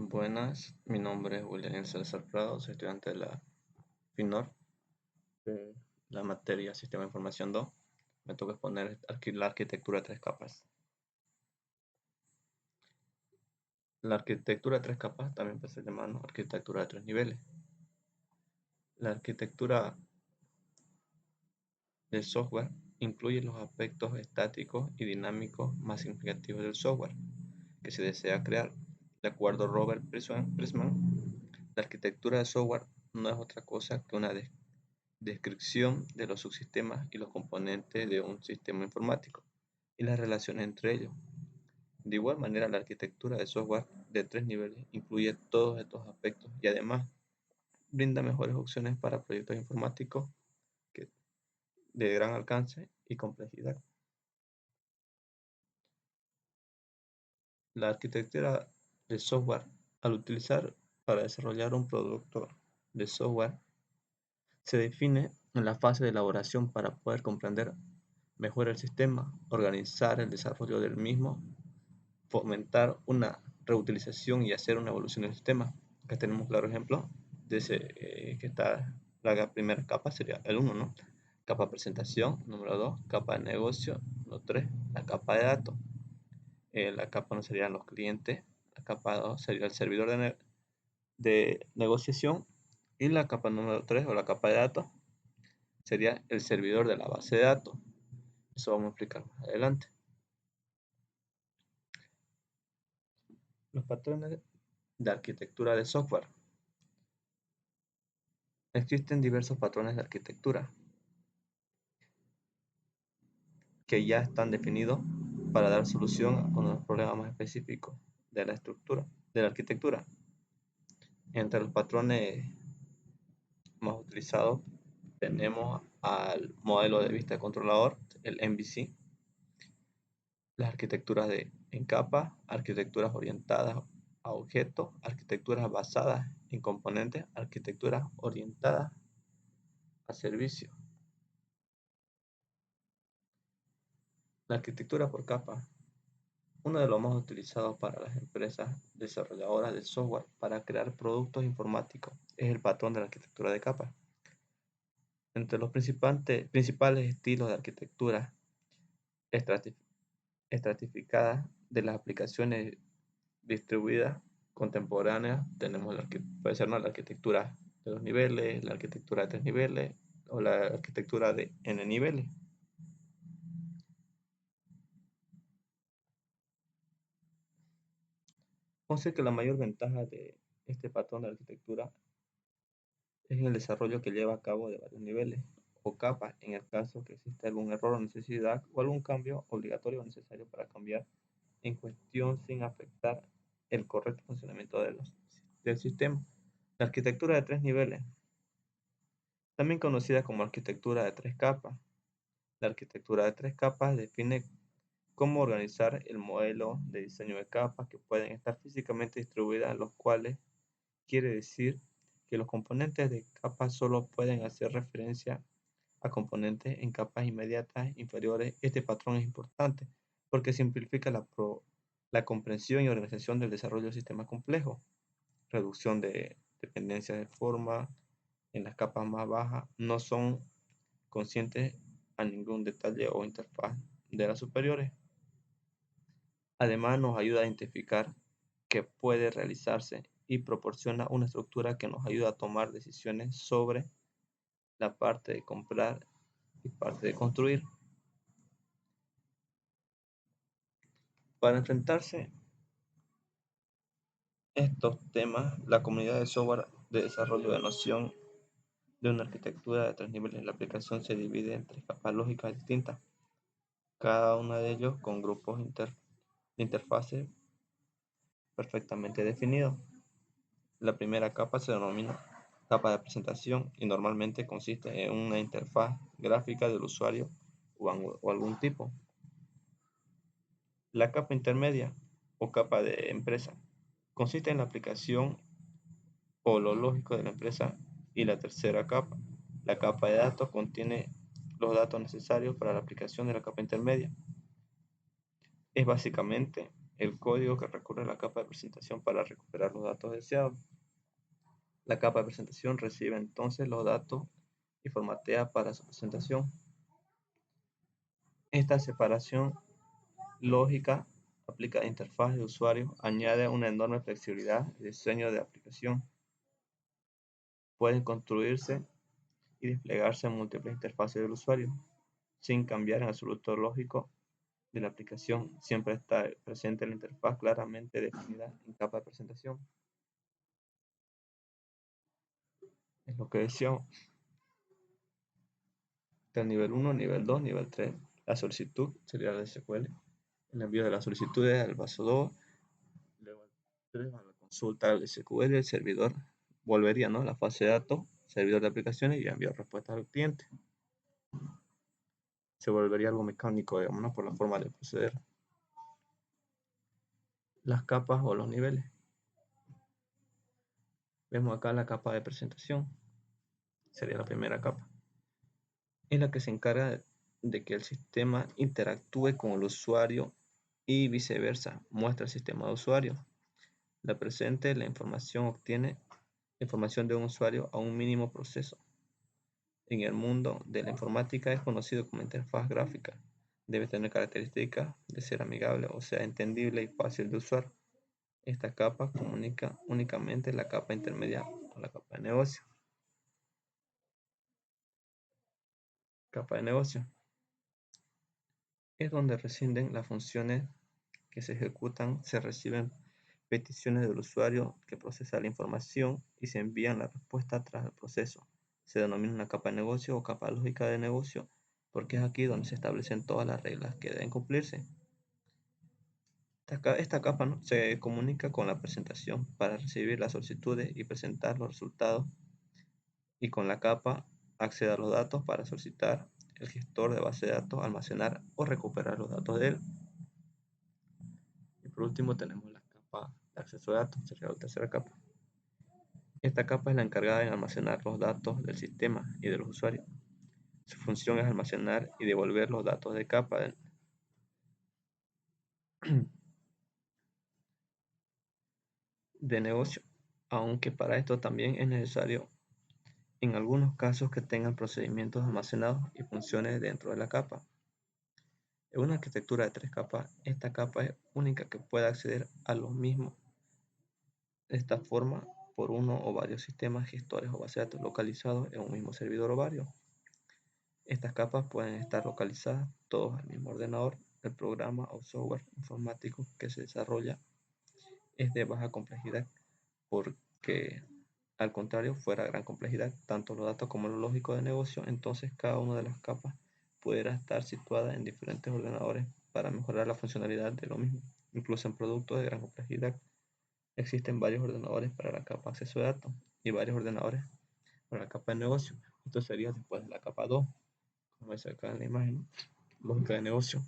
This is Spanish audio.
Buenas, mi nombre es William César Prado, soy estudiante de la FINOR, de la materia Sistema de Información 2. Me toca exponer la arquitectura de tres capas. La arquitectura de tres capas también puede ser llamada arquitectura de tres niveles. La arquitectura del software incluye los aspectos estáticos y dinámicos más significativos del software que se desea crear. De acuerdo a Robert Prisman, la arquitectura de software no es otra cosa que una descripción de los subsistemas y los componentes de un sistema informático y las relaciones entre ellos. De igual manera, la arquitectura de software de tres niveles incluye todos estos aspectos y además brinda mejores opciones para proyectos informáticos de gran alcance y complejidad. La arquitectura de software, al utilizar para desarrollar un producto de software, se define en la fase de elaboración para poder comprender mejor el sistema, organizar el desarrollo del mismo, fomentar una reutilización y hacer una evolución del sistema. Acá tenemos un claro ejemplo de ese que está la primera capa, sería el uno, ¿no? Capa presentación, número 2, capa de negocio, número 3, la capa de datos. La capa 1 serían los clientes, la capa 2 sería el servidor de negociación y la capa número 3 o la capa de datos sería el servidor de la base de datos. Eso vamos a explicar más adelante. Los patrones de arquitectura de software. Existen diversos patrones de arquitectura que ya están definidos para dar solución a unos problemas más específicos de la estructura, de la arquitectura. Entre los patrones más utilizados tenemos al modelo de vista controlador, el MVC, las arquitecturas en capas, arquitecturas orientadas a objetos, arquitecturas basadas en componentes, arquitecturas orientadas a servicios. La arquitectura por capa, uno de los más utilizados para las empresas desarrolladoras de software para crear productos informáticos, es el patrón de la arquitectura de capas. Entre los principales estilos de arquitectura estratificada de las aplicaciones distribuidas contemporáneas tenemos puede ser, ¿no?, la arquitectura de 2 niveles, la arquitectura de 3 niveles o la arquitectura de n niveles. Sé que la mayor ventaja de este patrón de arquitectura es el desarrollo que lleva a cabo de varios niveles o capas en el caso que exista algún error o necesidad o algún cambio obligatorio o necesario para cambiar en cuestión sin afectar el correcto funcionamiento del sistema. La arquitectura de 3 niveles, también conocida como arquitectura de 3 capas. La arquitectura de 3 capas define cómo organizar el modelo de diseño de capas que pueden estar físicamente distribuidas, los cuales quiere decir que los componentes de capas solo pueden hacer referencia a componentes en capas inmediatas inferiores. Este patrón es importante porque simplifica la comprensión y organización del desarrollo de sistemas complejos, reducción de dependencias de forma en las capas más bajas, no son conscientes a ningún detalle o interfaz de las superiores. Además, nos ayuda a identificar qué puede realizarse y proporciona una estructura que nos ayuda a tomar decisiones sobre la parte de comprar y parte de construir. Para enfrentarse a estos temas, la comunidad de software de desarrollo de noción de una arquitectura de 3 niveles. La aplicación se divide en 3 capas lógicas distintas, cada una de ellos con grupos de interfaces perfectamente definidos. La primera capa se denomina capa de presentación y normalmente consiste en una interfaz gráfica del usuario o algún tipo. La capa intermedia o capa de empresa consiste en la aplicación o lo lógico de la empresa. Y la tercera capa, la capa de datos, contiene los datos necesarios para la aplicación de la capa intermedia. Es básicamente el código que recurre a la capa de presentación para recuperar los datos deseados. La capa de presentación recibe entonces los datos y formatea para su presentación. Esta separación lógica aplica a interfaz de usuario, añade una enorme flexibilidad y diseño de aplicación. Pueden construirse y desplegarse en múltiples interfaces del usuario, sin cambiar en absoluto lógico de la aplicación. Siempre está presente la interfaz claramente definida en capa de presentación. Es lo que decíamos. Del nivel 1, nivel 2, nivel 3. La solicitud sería la SQL. El envío de las solicitudes al paso 2. Luego al 3 a la consulta al SQL. El servidor volvería, ¿no?, a la fase de datos, servidor de aplicaciones y envío respuestas al cliente. Se volvería algo mecánico, digamos, ¿no?, por la forma de proceder. Las capas o los niveles. Vemos acá la capa de presentación. Sería la primera capa. Es la que se encarga de que el sistema interactúe con el usuario y viceversa. Muestra el sistema de usuario. La presente, la información obtiene información de un usuario a un mínimo proceso. En el mundo de la informática es conocido como interfaz gráfica. Debe tener características de ser amigable, o sea, entendible y fácil de usar. Esta capa comunica únicamente la capa intermedia con la capa de negocio. Capa de negocio es donde residen las funciones que se ejecutan. Se reciben peticiones del usuario que procesa la información y se envían la respuesta tras el proceso. Se denomina una capa de negocio o capa lógica de negocio porque es aquí donde se establecen todas las reglas que deben cumplirse. Esta capa, ¿no?, se comunica con la presentación para recibir las solicitudes y presentar los resultados, y con la capa accede a los datos para solicitar el gestor de base de datos, almacenar o recuperar los datos de él. Y por último tenemos la capa de acceso a datos, sería la tercera capa. Esta capa es la encargada de almacenar los datos del sistema y de los usuarios. Su función es almacenar y devolver los datos de capa de negocio, aunque para esto también es necesario en algunos casos que tengan procedimientos almacenados y funciones dentro de la capa. En una arquitectura de 3 capas, esta capa es única que puede acceder a los mismos de esta forma por uno o varios sistemas gestores o bases de datos localizados en un mismo servidor o varios. Estas capas pueden estar localizadas todos al mismo ordenador. El programa o software informático que se desarrolla es de baja complejidad, porque al contrario fuera gran complejidad, tanto los datos como lo lógico de negocio. Entonces cada una de las capas pudiera estar situada en diferentes ordenadores para mejorar la funcionalidad de lo mismo. Incluso en productos de gran complejidad existen varios ordenadores para la capa de acceso de datos y varios ordenadores para la capa de negocio. Esto sería después de la capa 2, como es acá en la imagen, lógica de negocio.